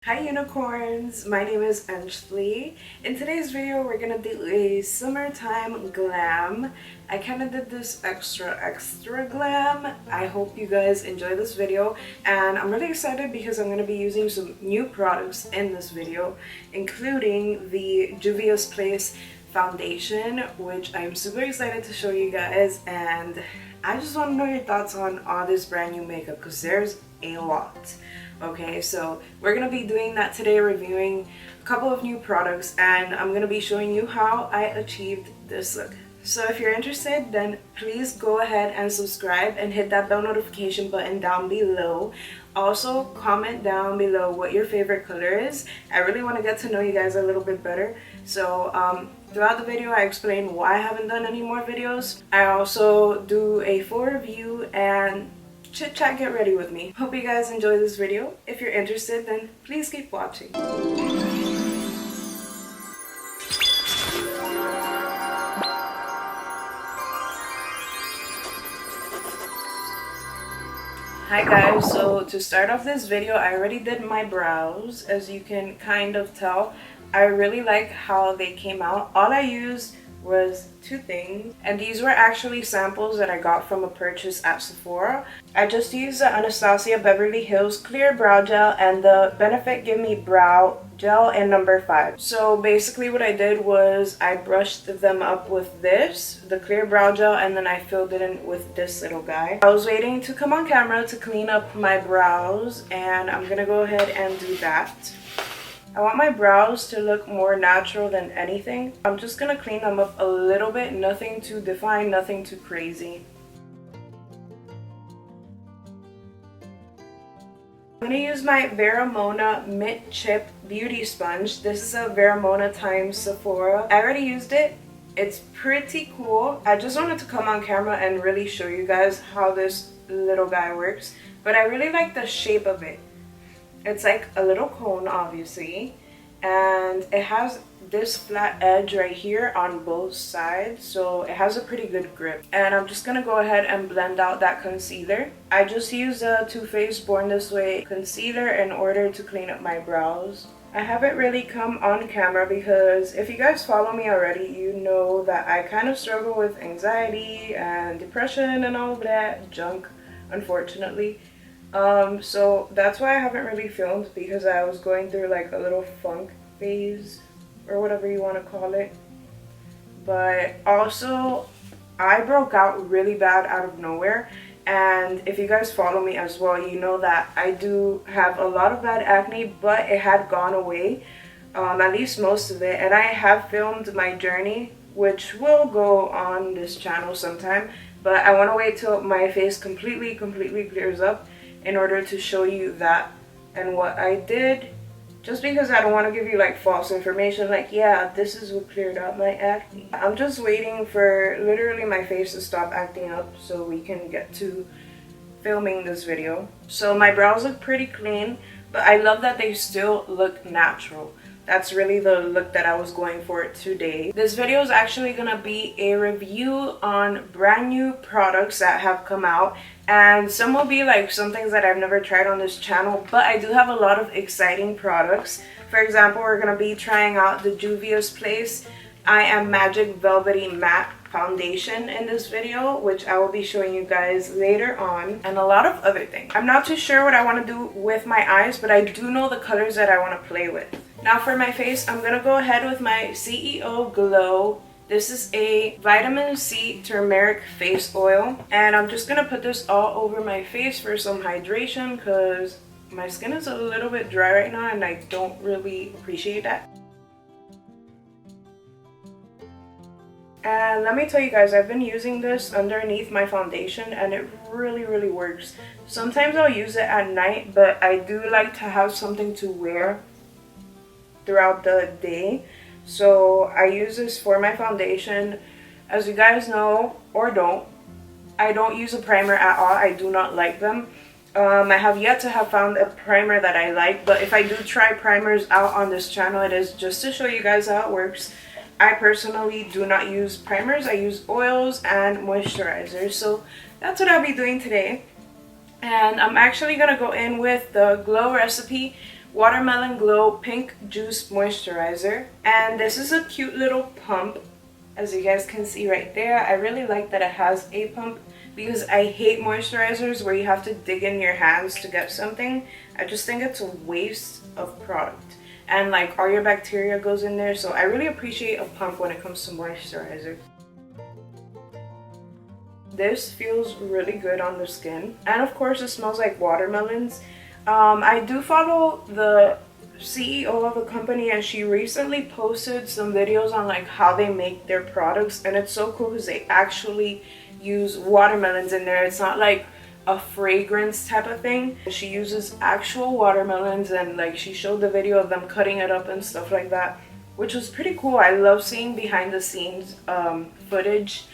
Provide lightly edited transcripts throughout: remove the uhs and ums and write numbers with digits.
Hi unicorns, my name is Enshlie. In today's video we're gonna do a summertime glam. I kind of did this extra glam. I hope you guys enjoy this video, and I'm really excited because I'm gonna be using some new products in this video, including the Juvias Place foundation, which I'm super excited to show you guys. And I just want to know your thoughts on all this brand new makeup because there's a lot. Okay, so we're gonna be doing that today, reviewing a couple of new products, and I'm gonna be showing you how I achieved this look. So if you're interested, then please go ahead and subscribe and hit that bell notification button down below. Also comment down below what your favorite color is. I really want to get to know you guys a little bit better. So throughout the video I explain why I haven't done any more videos. I also do a full review and chit chat, get ready with me. Hope you guys enjoy this video. If you're interested, then please keep watching. Hi guys, so to start off this video, I already did my brows. As you can kind of tell, I really like how they came out. All I used was two things, and these were actually samples that I got from a purchase at Sephora. I just used the Anastasia Beverly Hills Clear Brow Gel and the Benefit Give Me Brow Gel in number 5. So basically what I did was I brushed them up with this, the Clear Brow Gel, and then I filled it in with this little guy. I was waiting to come on camera to clean up my brows, and I'm gonna go ahead and do that. I want my brows to look more natural than anything. I'm just gonna clean them up a little bit, nothing too defined, nothing too crazy. I'm gonna use my Veramona Mint Chip Beauty Sponge. This is a Veramona times Sephora. I already used it. It's pretty cool. I just wanted to come on camera and really show you guys how this little guy works. But I really like the shape of it. It's like a little cone, obviously, and it has this flat edge right here on both sides, so it has a pretty good grip. And I'm just gonna go ahead and blend out that concealer. I just used a Too Faced Born This Way concealer in order to clean up my brows. I haven't really come on camera because if you guys follow me already, you know that I kind of struggle with anxiety and depression and all of that junk, unfortunately. So that's why I haven't really filmed, because I was going through like a little funk phase or whatever you want to call it. But also I broke out really bad out of nowhere, and if you guys follow me as well, you know that I do have a lot of bad acne, but it had gone away, at least most of it, and I have filmed my journey, which will go on this channel sometime, but I want to wait till my face completely clears up in order to show you that and what I did, just because I don't want to give you like false information like, yeah, this is what cleared up my acne. I'm just waiting for literally my face to stop acting up so we can get to filming this video. So my brows look pretty clean, but I love that they still look natural. That's really the look that I was going for today. This video is actually gonna be a review on brand new products that have come out, and some will be like some things that I've never tried on this channel, but I do have a lot of exciting products. For example, we're gonna be trying out the Juvias Place I Am Magic Velvety Matte Foundation in this video, which I will be showing you guys later on, and a lot of other things. I'm not too sure what I want to do with my eyes, but I do know the colors that I want to play with. Now for my face, I'm gonna go ahead with my CEO Glow. This is a vitamin C turmeric face oil, and I'm just gonna put this all over my face for some hydration because my skin is a little bit dry right now and I don't really appreciate that. And let me tell you guys, I've been using this underneath my foundation and it really works. Sometimes I'll use it at night, but I do like to have something to wear throughout the day. So I use this for my foundation. As you guys know, or don't, I don't use a primer at all. I do not like them. I have yet to have found a primer that I like, but if I do try primers out on this channel, it is just to show you guys how it works. I personally do not use primers. I use oils and moisturizers. So that's what I'll be doing today. And I'm actually gonna go in with the Glow Recipe, Watermelon Glow Pink Juice Moisturizer. And this is a cute little pump, as you guys can see right there. I really like that it has a pump because I hate moisturizers where you have to dig in your hands to get something. I just think it's a waste of product. And like all your bacteria goes in there, so I really appreciate a pump when it comes to moisturizer. This feels really good on the skin, and of course it smells like watermelons. I do follow the CEO of the company, and she recently posted some videos on like how they make their products, and it's so cool because they actually use watermelons in there. It's not like a fragrance type of thing. She uses actual watermelons, and like she showed the video of them cutting it up and stuff like that, which was pretty cool. I love seeing behind the scenes footage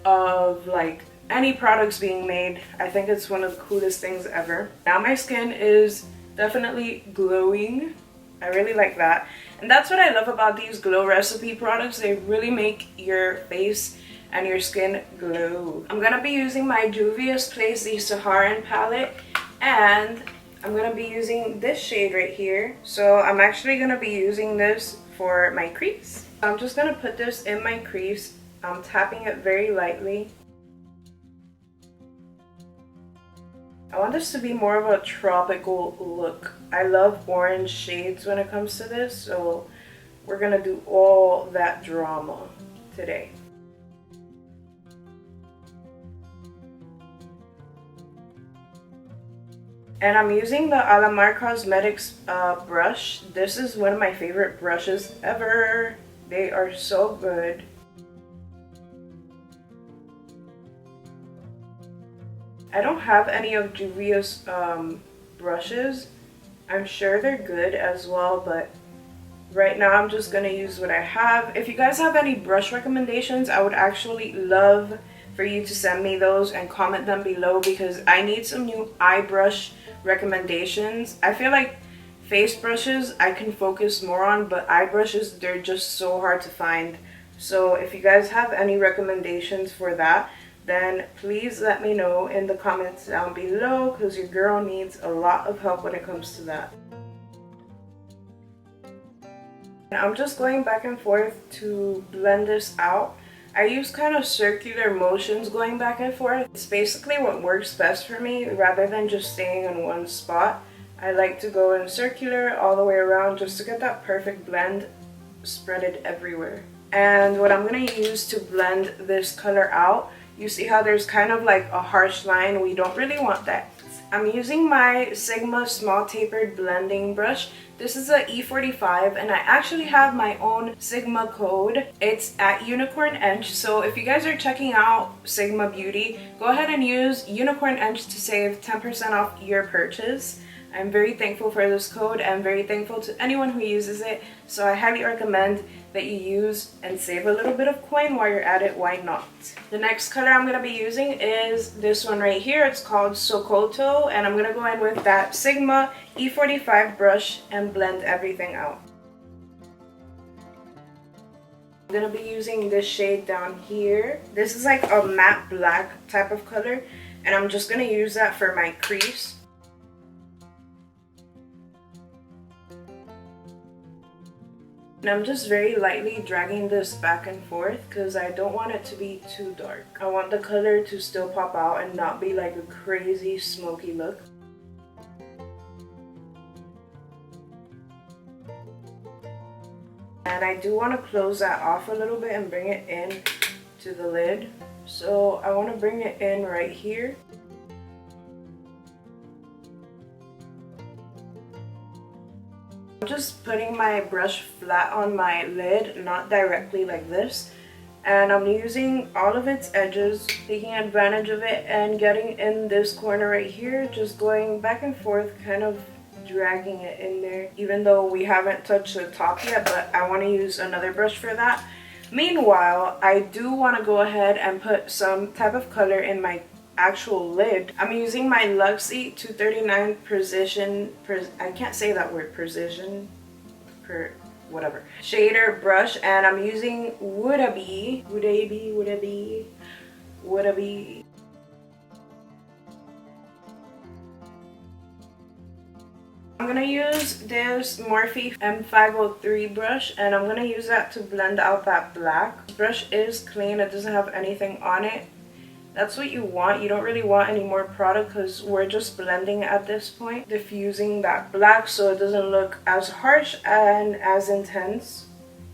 of like any products being made. I think it's one of the coolest things ever. Now my skin is definitely glowing. I really like that, and that's what I love about these glow recipe products. They really make your face and your skin glow. I'm gonna be using my Juvias Place the Saharan palette, and I'm gonna be using this shade right here. So I'm actually gonna be using this for my crease. I'm just gonna put this in my crease. I'm tapping it very lightly. I want this to be more of a tropical look. I love orange shades when it comes to this, so we're gonna do all that drama today. And I'm using the Alamar Cosmetics brush. This is one of my favorite brushes ever. They are so good. I don't have any of Juvia's brushes. I'm sure they're good as well, but right now I'm just gonna use what I have. If you guys have any brush recommendations, I would actually love for you to send me those and comment them below, because I need some new eye brush recommendations. I feel like face brushes I can focus more on, but eye brushes, they're just so hard to find. So if you guys have any recommendations for that, then please let me know in the comments down below, because your girl needs a lot of help when it comes to that. And I'm just going back and forth to blend this out. I use kind of circular motions going back and forth. It's basically what works best for me, rather than just staying in one spot. I like to go in circular all the way around just to get that perfect blend spreaded everywhere. And what I'm going to use to blend this color out, you see how there's kind of like a harsh line? We don't really want that. I'm using my Sigma small tapered blending brush. This is a E45, and I actually have my own Sigma code. It's at UNICORNENSH. So if you guys are checking out Sigma Beauty, go ahead and use UNICORNENSH to save 10% off your purchase. I'm very thankful for this code. I'm very thankful to anyone who uses it. So I highly recommend that you use and save a little bit of coin while you're at it. Why not? The next color I'm going to be using is this one right here. It's called Sokoto, and I'm going to go in with that Sigma E45 brush and blend everything out. I'm going to be using this shade down here. This is like a matte black type of color, and I'm just going to use that for my crease. And I'm just very lightly dragging this back and forth because I don't want it to be too dark. I want the color to still pop out and not be like a crazy smoky look. And I do want to close that off a little bit and bring it in to the lid. So I want to bring it in right here. I'm just putting my brush flat on my lid, not directly like this. And I'm using all of its edges, taking advantage of it and getting in this corner right here, just going back and forth, kind of dragging it in there, even though we haven't touched the top yet, but I want to use another brush for that. Meanwhile, I do want to go ahead and put some type of color in my actual lid. I'm using my Luxie 239 I can't say that word, whatever, shader brush, and I'm using Would-A-Be. I'm I'm gonna use this Morphe M503 brush, and I'm gonna use that to blend out that black. This brush is clean, it doesn't have anything on it. That's what you want. You don't really want any more product because we're just blending at this point, diffusing that black so it doesn't look as harsh and as intense.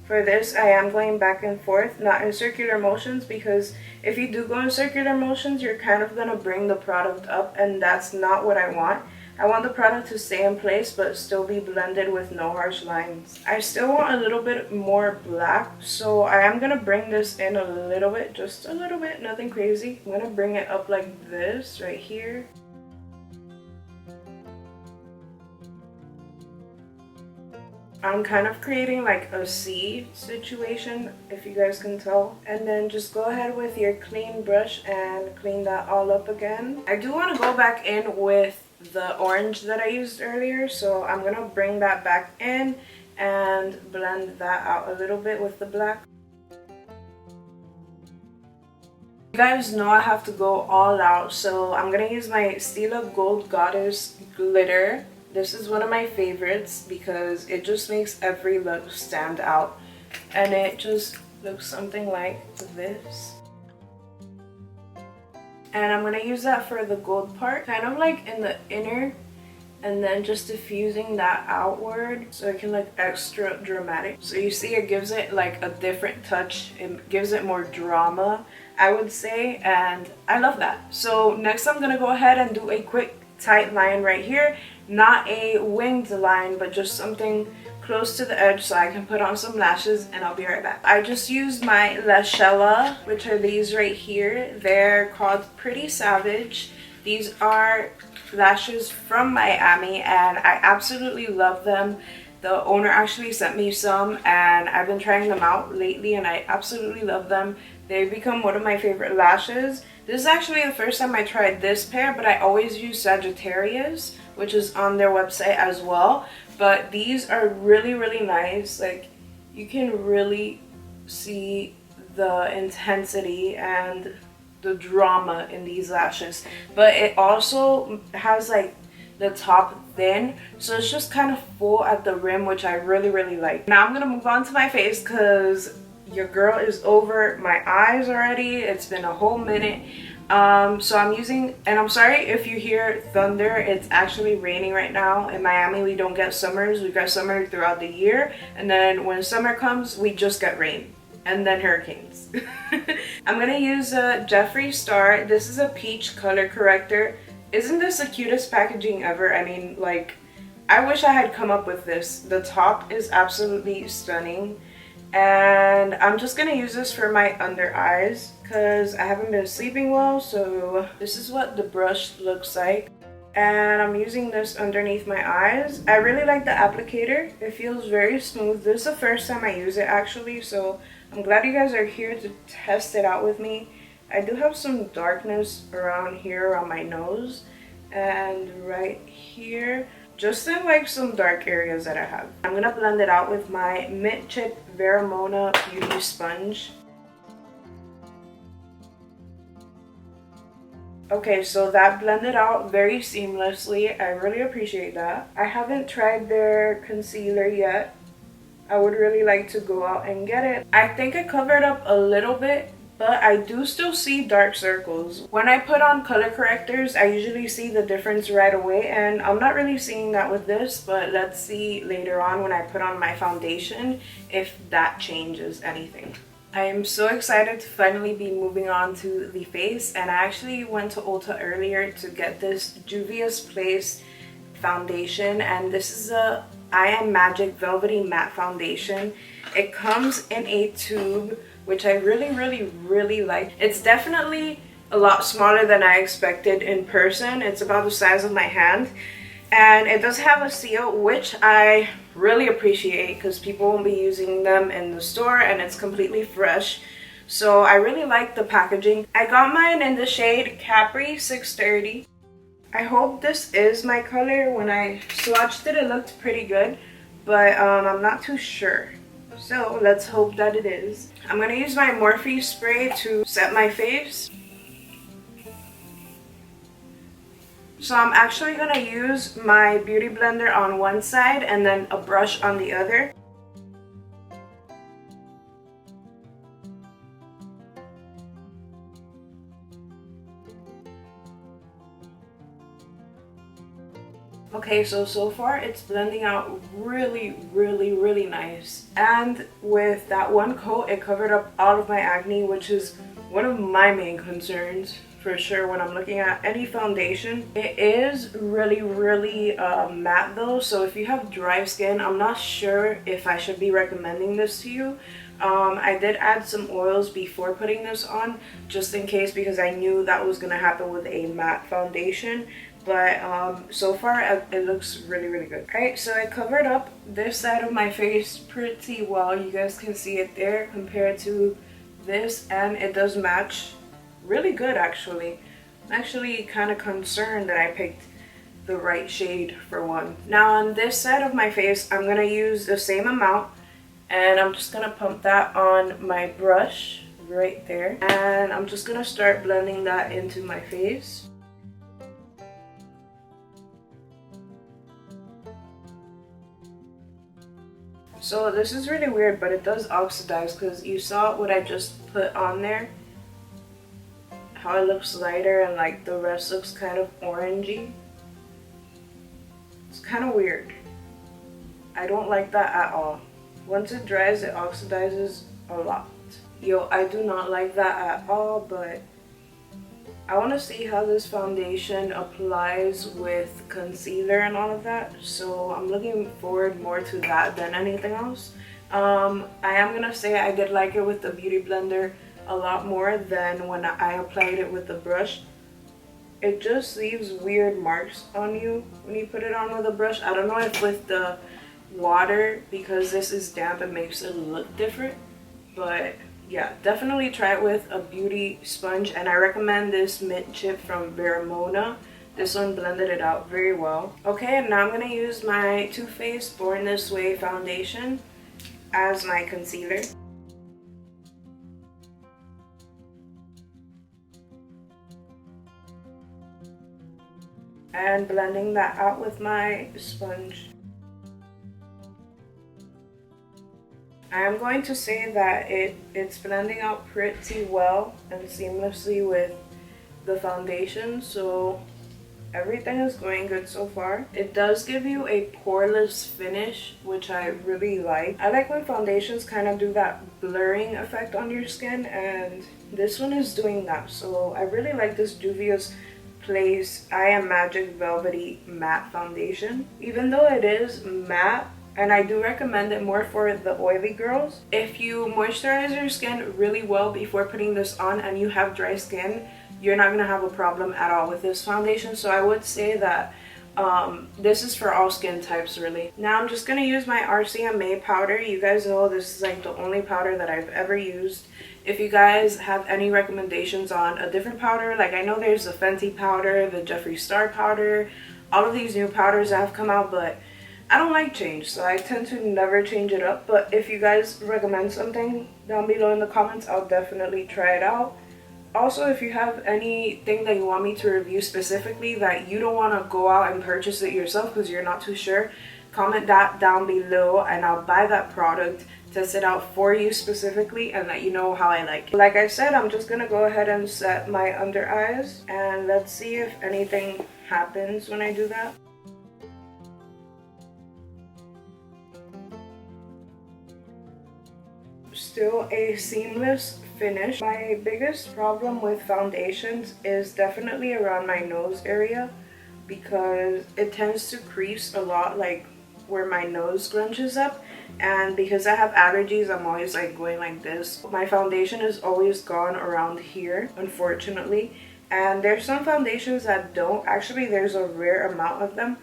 For this, I am going back and forth, not in circular motions, because if you do go in circular motions, you're kind of gonna bring the product up, and that's not what I want. I want the product to stay in place but still be blended with no harsh lines. I still want a little bit more black, so I am going to bring this in a little bit, just a little bit, nothing crazy. I'm going to bring it up like this right here. I'm kind of creating like a C situation, if you guys can tell. And then just go ahead with your clean brush and clean that all up again. I do want to go back in with the orange that I used earlier, so I'm gonna bring that back in and blend that out a little bit with the black. You guys know I have to go all out, so I'm gonna use my Stila Gold Goddess glitter. This is one of my favorites because it just makes every look stand out, and it just looks something like this. And I'm going to use that for the gold part, kind of like in the inner, and then just diffusing that outward so it can look extra dramatic. So you see it gives it like a different touch, it gives it more drama, I would say, and I love that. So next I'm going to go ahead and do a quick tight line right here, not a winged line but just something close to the edge so I can put on some lashes, and I'll be right back. I just used my Lashella, which are these right here. They're called Pretty Savage. These are lashes from Miami and I absolutely love them. The owner actually sent me some and I've been trying them out lately and I absolutely love them. They've become one of my favorite lashes. This is actually the first time I tried this pair, but I always use Sagittarius, which is on their website as well. But these are really, really nice. Like, you can really see the intensity and the drama in these lashes. But it also has like the top thin, so it's just kind of full at the rim, which I really, really like. Now I'm gonna move on to my face because your girl is over my eyes already. It's been a whole minute. So I'm using, and I'm sorry if you hear thunder, it's actually raining right now. In Miami we don't get summers, we get summer throughout the year, and then when summer comes we just get rain and then hurricanes. I'm gonna use a Jeffree Star. This is a peach color corrector. Isn't this the cutest packaging ever? I mean, like, I wish I had come up with this. The top is absolutely stunning. And I'm just gonna use this for my under eyes because I haven't been sleeping well, so this is what the brush looks like. And I'm using this underneath my eyes. I really like the applicator. It feels very smooth. This is the first time I use it actually, so I'm glad you guys are here to test it out with me. I do have some darkness around here around my nose and right here, just in like some dark areas that I have. I'm gonna blend it out with my Mint Chip Veramona Beauty Sponge. Okay, so that blended out very seamlessly. I really appreciate that. I haven't tried their concealer yet. I would really like to go out and get it. I think I covered up a little bit, but I do still see dark circles. When I put on color correctors, I usually see the difference right away, and I'm not really seeing that with this, but let's see later on when I put on my foundation if that changes anything. I am so excited to finally be moving on to the face, and I actually went to Ulta earlier to get this Juvia's Place foundation, and this is a I Am Magic Velvety Matte Foundation. It comes in a tube, which I really like. It's definitely a lot smaller than I expected in person. It's about the size of my hand, and it does have a seal, which I really appreciate because people won't be using them in the store and it's completely fresh. So I really like the packaging. I got mine in the shade Capri 630. I hope this is my color. When I swatched it, it looked pretty good, but I'm not too sure. So let's hope that it is. I'm going to use my Morphe spray to set my face. So I'm actually gonna use my beauty blender on one side and then a brush on the other. Okay, so far it's blending out really nice. And with that one coat, it covered up all of my acne, which is one of my main concerns for sure when I'm looking at any foundation. It is really matte though, so if you have dry skin, I'm not sure if I should be recommending this to you. I did add some oils before putting this on, just in case, because I knew that was gonna happen with a matte foundation. But so far it looks really good. Alright, so I covered up this side of my face pretty well. You guys can see it there compared to this, and it does match really good actually. I'm actually kind of concerned that I picked the right shade for one. Now on this side of my face, I'm gonna use the same amount, and I'm just gonna pump that on my brush right there, and I'm just gonna start blending that into my face. So this is really weird, but it does oxidize, because you saw what I just put on there, how it looks lighter and like the rest looks kind of orangey. It's kind of weird. I don't like that at all. Once it dries, it oxidizes a lot. Yo, I do not like that at all, but I want to see how this foundation applies with concealer and all of that, so I'm looking forward more to that than anything else. I am gonna say I did like it with the beauty blender a lot more than when I applied it with the brush. It just leaves weird marks on you when you put it on with a brush. I don't know if with the water, because this is damp, it makes it look different, but yeah, definitely try it with a beauty sponge, and I recommend this mint chip from Veromona. This one blended it out very well. Okay, and now I'm going to use my Too Faced Born This Way foundation as my concealer. And blending that out with my sponge. I am going to say that it's blending out pretty well and seamlessly with the foundation, so everything is going good so far. It does give you a poreless finish, which I really like. I like when foundations kind of do that blurring effect on your skin, and this one is doing that. So I really like this Juvias Place I Am Magic Velvety Matte Foundation. Even though it is matte, and I do recommend it more for the oily girls, if you moisturize your skin really well before putting this on and you have dry skin, you're not going to have a problem at all with this foundation. So I would say that this is for all skin types really. Now I'm just going to use my RCMA powder. You guys know this is like the only powder that I've ever used. If you guys have any recommendations on a different powder, like I know there's the Fenty powder, the Jeffree Star powder, all of these new powders that have come out, but I don't like change, so I tend to never change it up. But if you guys recommend something down below in the comments, I'll definitely try it out. Also, if you have anything that you want me to review specifically that you don't want to go out and purchase it yourself because you're not too sure, comment that down below and I'll buy that product, test it out for you specifically, and let you know how I like it. Like I said, I'm just going to go ahead and set my under eyes, and let's see if anything happens when I do that. Still a seamless finish. My biggest problem with foundations is definitely around my nose area, because it tends to crease a lot, like where my nose scrunches up, and because I have allergies, I'm always like going like this. My foundation is always gone around here, unfortunately, and there's some foundations that don't. Actually, there's a rare amount of them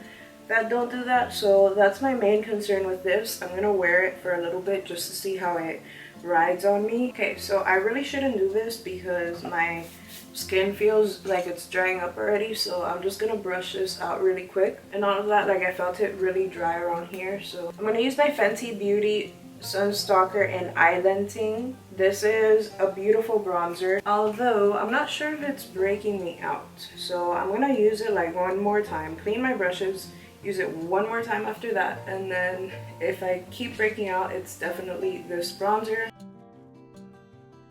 that don't do that, so that's my main concern with this. I'm gonna wear it for a little bit just to see how it rides on me. Okay, so I really shouldn't do this because my skin feels like it's drying up already, so I'm just gonna brush this out really quick and all of that. Like I felt it really dry around here, so I'm gonna use my Fenty Beauty Sunstalker in Islanding. This is a beautiful bronzer, although I'm not sure if it's breaking me out. So I'm gonna use it like one more time, clean my brushes, use it one more time after that, and then if I keep breaking out, it's definitely this bronzer.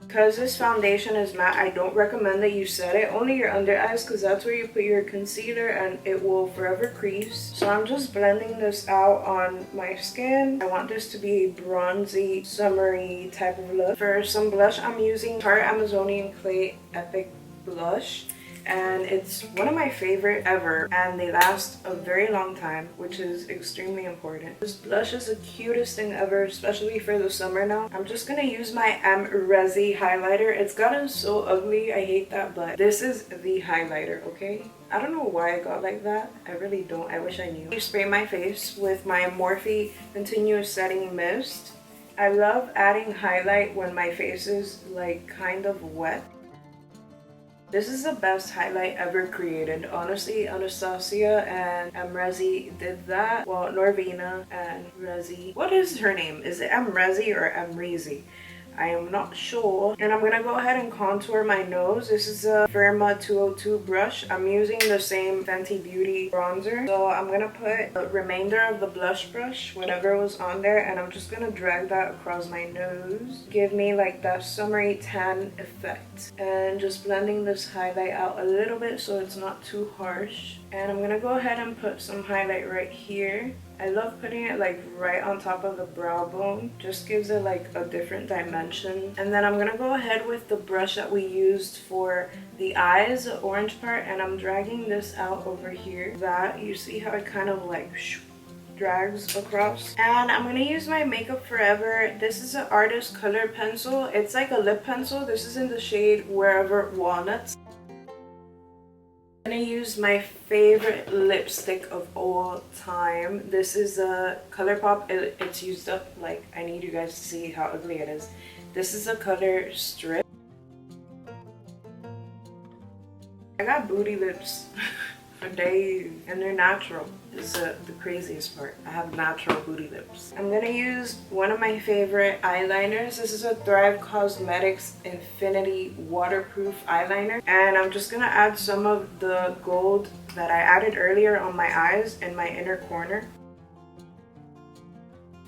Because this foundation is matte, I don't recommend that you set it only your under eyes, because that's where you put your concealer and it will forever crease. So I'm just blending this out on my skin. I want this to be a bronzy, summery type of look. For some blush, I'm using Tarte Amazonian Clay Epic Blush. And it's one of my favorite ever, and they last a very long time, which is extremely important. This blush is the cutest thing ever, especially for the summer now. I'm just gonna use my Resi highlighter. It's gotten so ugly, I hate that, but this is the highlighter, okay? I don't know why I got like that. I really don't. I wish I knew. I spray my face with my Morphe Continuous Setting Mist. I love adding highlight when my face is like kind of wet. This is the best highlight ever created. Honestly, Anastasia and Resi did that. Well, Norvina and Resi. What is her name? Is it Resi or Rezi? I am not sure. And I'm gonna go ahead and contour my nose. This is a Firma 202 brush. I'm using the same Fenty Beauty bronzer. So I'm gonna put the remainder of the blush brush, whatever was on there, and I'm just gonna drag that across my nose. Give me like that summery tan effect. And just blending this highlight out a little bit so it's not too harsh. And I'm gonna go ahead and put some highlight right here. I love putting it like right on top of the brow bone. Just gives it like a different dimension. And then I'm gonna go ahead with the brush that we used for the eyes, the orange part, and I'm dragging this out over here. That, you see how it kind of like drags across. And I'm gonna use my Makeup Forever. This is an artist color pencil. It's like a lip pencil. This is in the shade Wherever Walnuts. I'm gonna use my favorite lipstick of all time. This is a ColourPop. It's used up. Like, I need you guys to see how ugly it is. This is a color Strip. I got booty lips for days, and they're natural. This is the craziest part. I have natural booty lips. I'm gonna use one of my favorite eyeliners. This is a Thrive Cosmetics Infinity Waterproof Eyeliner. And I'm just gonna add some of the gold that I added earlier on my eyes in my inner corner.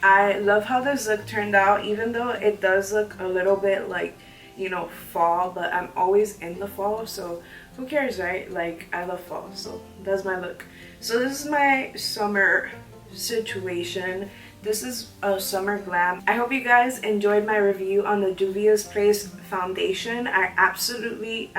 I love how this look turned out, even though it does look a little bit like, you know, fall, but I'm always in the fall, so who cares, right? Like, I love fall, so that's my look. So this is my summer situation. This is a summer glam. I hope you guys enjoyed my review on the Juvia's Place foundation. I absolutely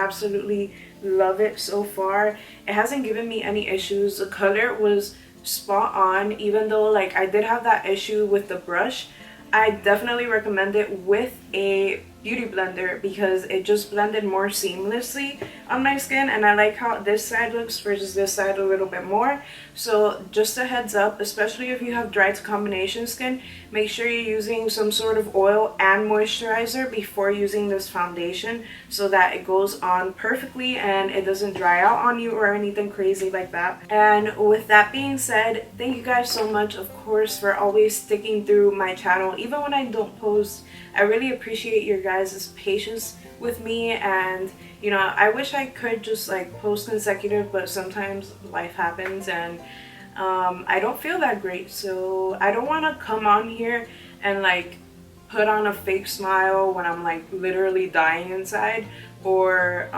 love it so far. It hasn't given me any issues. The color was spot on, even though like I did have that issue with the brush. I definitely recommend it with a beauty blender because it just blended more seamlessly on my skin, and I like how this side looks versus this side a little bit more. So just a heads up, especially if you have dry to combination skin, make sure you're using some sort of oil and moisturizer before using this foundation so that it goes on perfectly and it doesn't dry out on you or anything crazy like that. And with that being said, thank you guys so much, of course, for always sticking through my channel even when I don't post. I really appreciate your guys' patience with me, and you know, I wish I could just like post consecutive, but sometimes life happens and I don't feel that great, so I don't want to come on here and like put on a fake smile when I'm like literally dying inside, or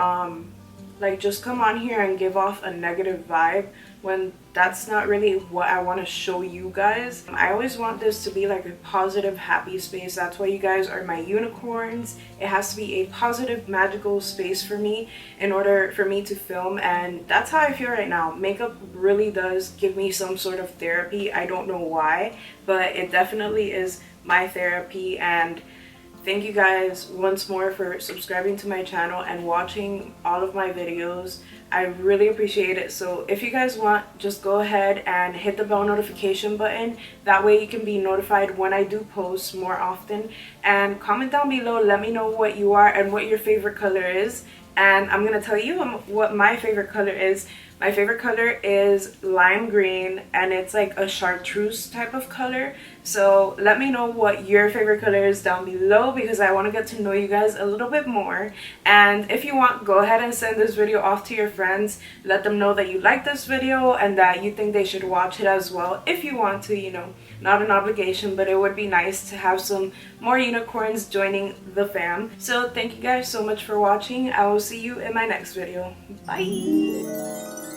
like just come on here and give off a negative vibe when that's not really what I want to show you guys. I always want this to be like a positive, happy space. That's why you guys are my unicorns. It has to be a positive, magical space for me in order for me to film, and that's how I feel right now. Makeup really does give me some sort of therapy. I don't know why, but it definitely is my therapy. And thank you guys once more for subscribing to my channel and watching all of my videos. I really appreciate it. So if you guys want, just go ahead and hit the bell notification button. That way you can be notified when I do post more often. And comment down below, let me know what you are and what your favorite color is. And I'm going to tell you what my favorite color is. My favorite color is lime green, and it's like a chartreuse type of color. So let me know what your favorite color is down below, because I want to get to know you guys a little bit more. And if you want, go ahead and send this video off to your friends. Let them know that you like this video and that you think they should watch it as well if you want to, you know. Not an obligation, but it would be nice to have some more unicorns joining the fam. So thank you guys so much for watching. I will see you in my next video. Bye!